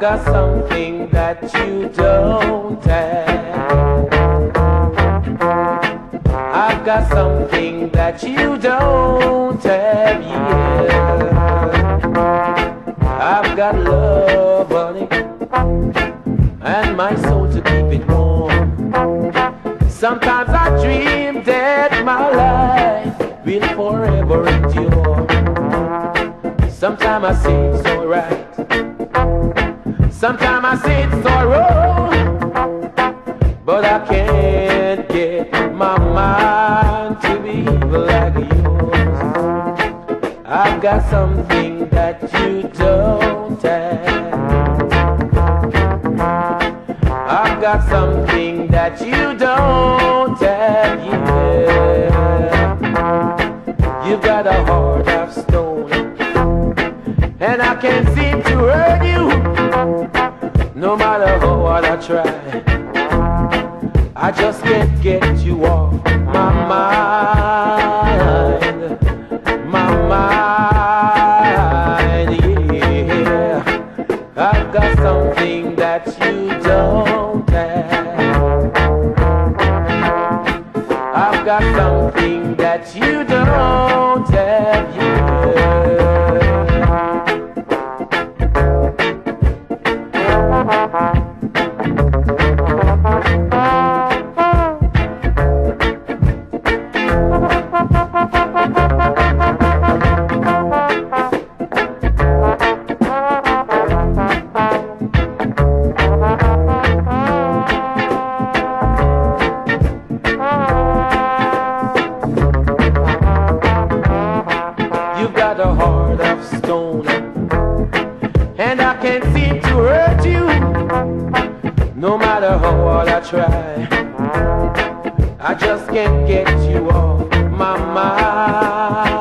got something that you don't have. I've got something that you don't have, yeah. I've got love, honey, and my soul to keep it warm. Sometimes I dream that my life will forever endure. Sometimes I say it's alright, sometimes I say it's all wrong, but I can't get my mind to be evil like yours. I've got something that you don't have. I've got something that you don't have, yeah. You've got a heart of stone, and I can't seem to hurt you, no matter how hard I try. I just can't get you off my mind, yeah. I've got something that you don't have. I've got something that you don't have, yeah. You've got a heart of stone, and I can't seem to hurt you, no matter how hard I try. I just can't get you off my mind.